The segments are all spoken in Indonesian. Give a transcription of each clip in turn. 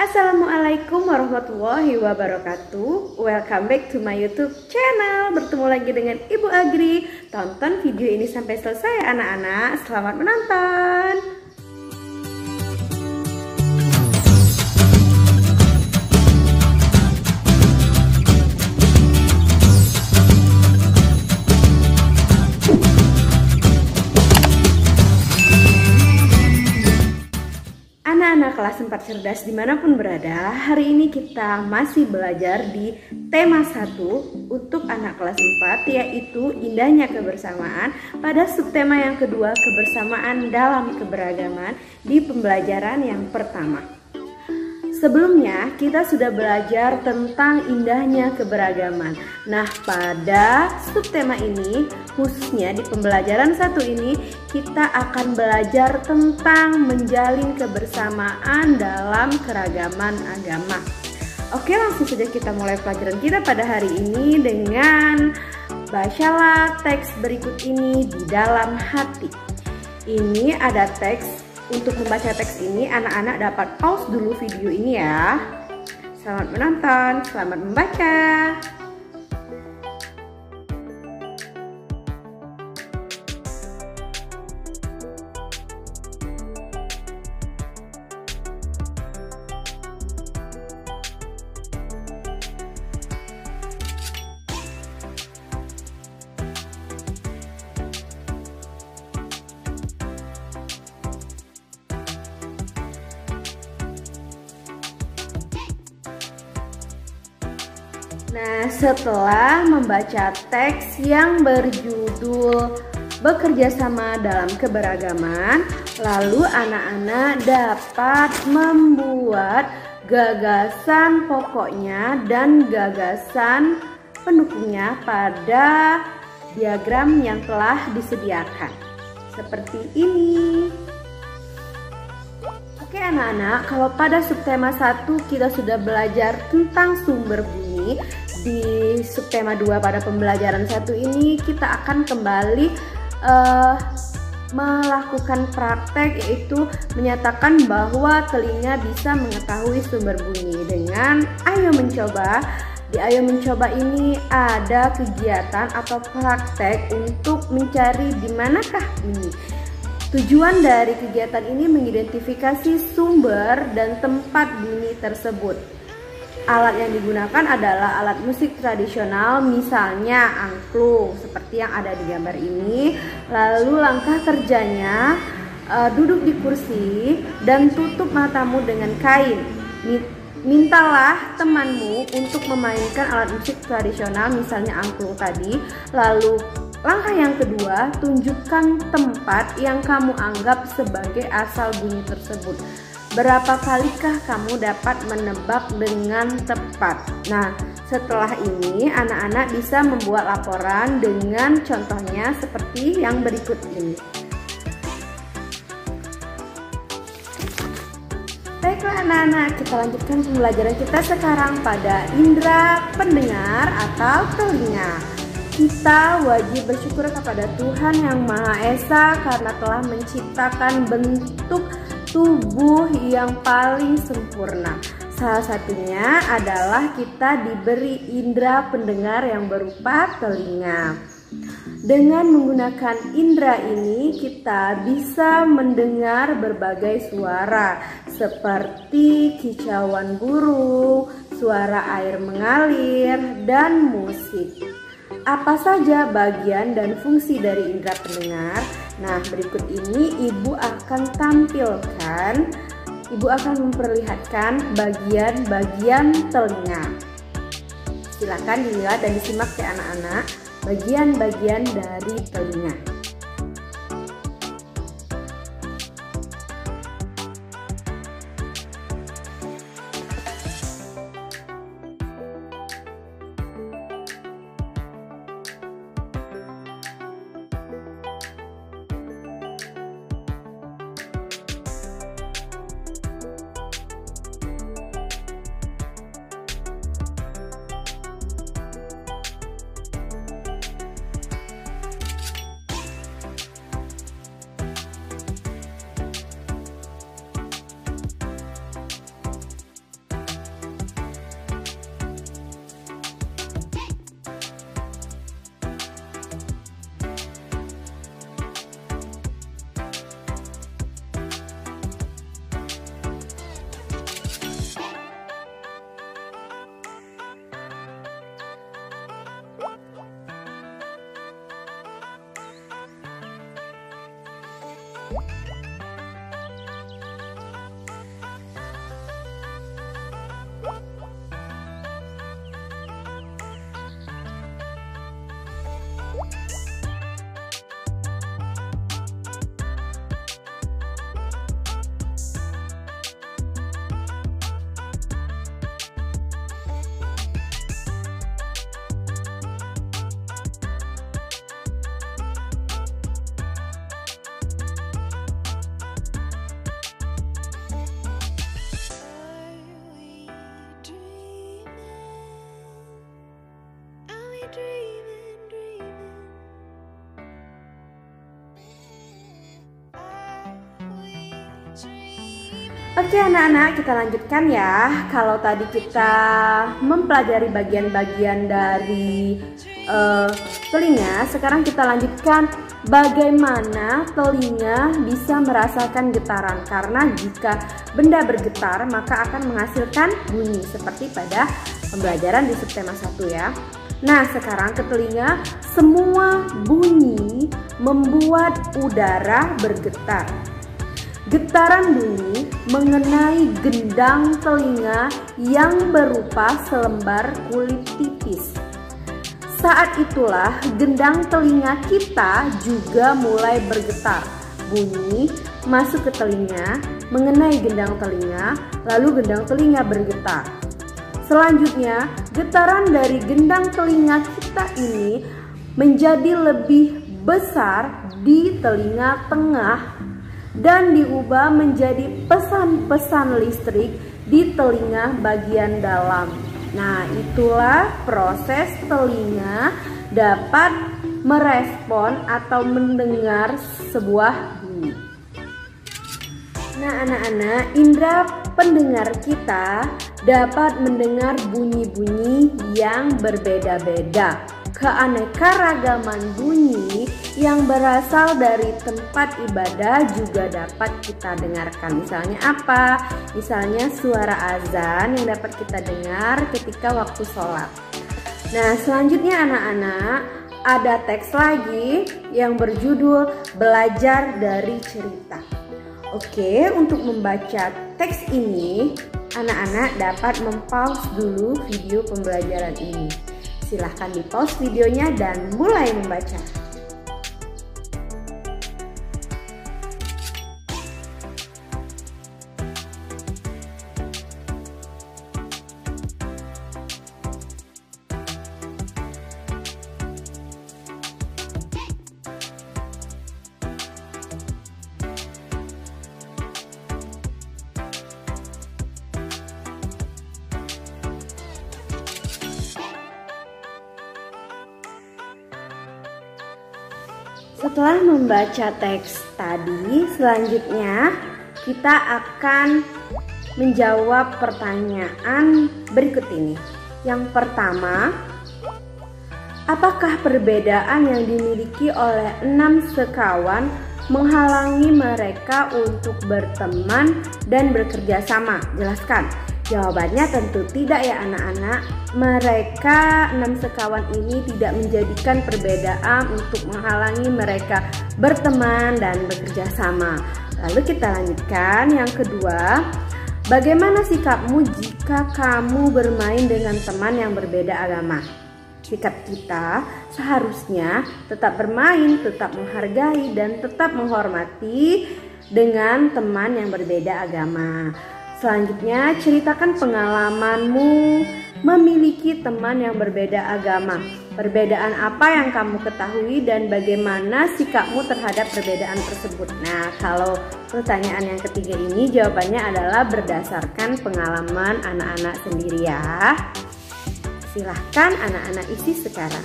Assalamualaikum warahmatullahi wabarakatuh. Welcome back to my YouTube channel. Bertemu lagi dengan Ibu Agri. Tonton video ini sampai selesai anak-anak. Selamat menonton. Anak-anak kelas 4 cerdas dimanapun berada, hari ini kita masih belajar di tema 1 untuk anak kelas 4, yaitu indahnya kebersamaan. Pada subtema yang kedua, kebersamaan dalam keberagaman, di pembelajaran yang pertama. Sebelumnya kita sudah belajar tentang indahnya keberagaman. Nah, pada subtema ini, khususnya di pembelajaran 1 ini, kita akan belajar tentang menjalin kebersamaan dalam keragaman agama. Oke, langsung saja kita mulai pelajaran kita pada hari ini dengan bacalah teks berikut ini di dalam hati. Ini ada teks. Untuk membaca teks ini, anak-anak dapat pause dulu video ini ya. Selamat menonton, selamat membaca. Nah, setelah membaca teks yang berjudul Bekerja Sama Dalam Keberagaman, lalu anak-anak dapat membuat gagasan pokoknya dan gagasan pendukungnya pada diagram yang telah disediakan. Seperti ini. Oke anak-anak, kalau pada subtema 1 kita sudah belajar tentang sumber bunyi, di subtema 2 pada pembelajaran 1 ini kita akan kembali melakukan praktek, yaitu menyatakan bahwa telinga bisa mengetahui sumber bunyi dengan ayo mencoba. Di ayo mencoba ini ada kegiatan atau praktek untuk mencari di manakah bunyi. Tujuan dari kegiatan ini mengidentifikasi sumber dan tempat bunyi tersebut. Alat yang digunakan adalah alat musik tradisional, misalnya angklung seperti yang ada di gambar ini. Lalu langkah kerjanya, duduk di kursi dan tutup matamu dengan kain. Mintalah temanmu untuk memainkan alat musik tradisional, misalnya angklung tadi. Lalu langkah yang kedua, tunjukkan tempat yang kamu anggap sebagai asal bunyi tersebut. Berapa kalikah kamu dapat menebak dengan tepat? Nah, setelah ini anak-anak bisa membuat laporan dengan contohnya seperti yang berikut ini. Baiklah anak-anak, kita lanjutkan pembelajaran kita sekarang pada indera pendengar atau telinga. Kita wajib bersyukur kepada Tuhan Yang Maha Esa karena telah menciptakan bentuk tubuh yang paling sempurna. Salah satunya adalah kita diberi indera pendengar yang berupa telinga. Dengan menggunakan indera ini kita bisa mendengar berbagai suara seperti kicauan burung, suara air mengalir, dan musik. Apa saja bagian dan fungsi dari indera pendengar? Nah, berikut ini Ibu akan tampilkan, Ibu akan memperlihatkan bagian-bagian telinga. Silakan dilihat dan disimak ya anak-anak, bagian-bagian dari telinga. Oke anak-anak, kita lanjutkan ya. Kalau tadi kita mempelajari bagian-bagian dari telinga, sekarang kita lanjutkan bagaimana telinga bisa merasakan getaran. Karena jika benda bergetar maka akan menghasilkan bunyi seperti pada pembelajaran di subtema 1 ya. Nah, sekarang ke telinga, semua bunyi membuat udara bergetar. Getaran bunyi mengenai gendang telinga yang berupa selembar kulit tipis. Saat itulah gendang telinga kita juga mulai bergetar. Bunyi masuk ke telinga, mengenai gendang telinga, lalu gendang telinga bergetar. Selanjutnya, getaran dari gendang telinga kita ini menjadi lebih besar di telinga tengah dan diubah menjadi pesan-pesan listrik di telinga bagian dalam. Nah, itulah proses telinga dapat merespon atau mendengar sebuah bunyi. Nah, anak-anak, indera pendengar kita dapat mendengar bunyi-bunyi yang berbeda-beda. Keanekaragaman bunyi yang berasal dari tempat ibadah juga dapat kita dengarkan. Misalnya apa? Misalnya suara azan yang dapat kita dengar ketika waktu sholat. Nah, selanjutnya anak-anak, ada teks lagi yang berjudul Belajar dari Cerita. Oke, untuk membaca teks ini, anak-anak dapat mempause dulu video pembelajaran ini. Silahkan di-pause videonya dan mulai membaca. Setelah membaca teks tadi, selanjutnya kita akan menjawab pertanyaan berikut ini. Yang pertama, apakah perbedaan yang dimiliki oleh 6 sekawan menghalangi mereka untuk berteman dan bekerja sama? Jelaskan. Jawabannya tentu tidak ya anak-anak. Mereka 6 sekawan ini tidak menjadikan perbedaan untuk menghalangi mereka berteman dan bekerja sama. Lalu kita lanjutkan yang kedua. Bagaimana sikapmu jika kamu bermain dengan teman yang berbeda agama? Sikap kita seharusnya tetap bermain, tetap menghargai dan tetap menghormati dengan teman yang berbeda agama. Selanjutnya, ceritakan pengalamanmu memiliki teman yang berbeda agama. Perbedaan apa yang kamu ketahui dan bagaimana sikapmu terhadap perbedaan tersebut? Nah, kalau pertanyaan yang ketiga ini jawabannya adalah berdasarkan pengalaman anak-anak sendiri ya. Silahkan anak-anak isi sekarang.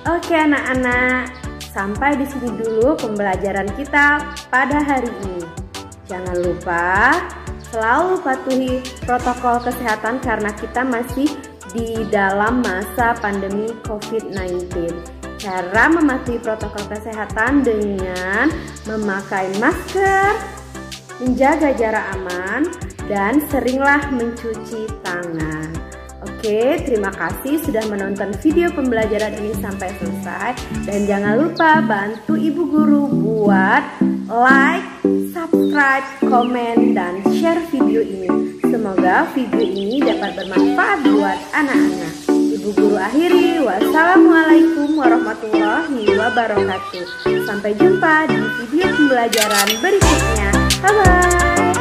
Oke anak-anak, sampai di sini dulu pembelajaran kita pada hari ini. Jangan lupa selalu patuhi protokol kesehatan karena kita masih di dalam masa pandemi COVID-19. Cara mematuhi protokol kesehatan dengan memakai masker, menjaga jarak aman, dan seringlah mencuci tangan. Oke. Oke, terima kasih sudah menonton video pembelajaran ini sampai selesai. Dan jangan lupa bantu Ibu Guru buat like, subscribe, komen, dan share video ini. Semoga video ini dapat bermanfaat buat anak-anak. Ibu Guru akhiri, wassalamualaikum warahmatullahi wabarakatuh. Sampai jumpa di video pembelajaran berikutnya. Bye-bye.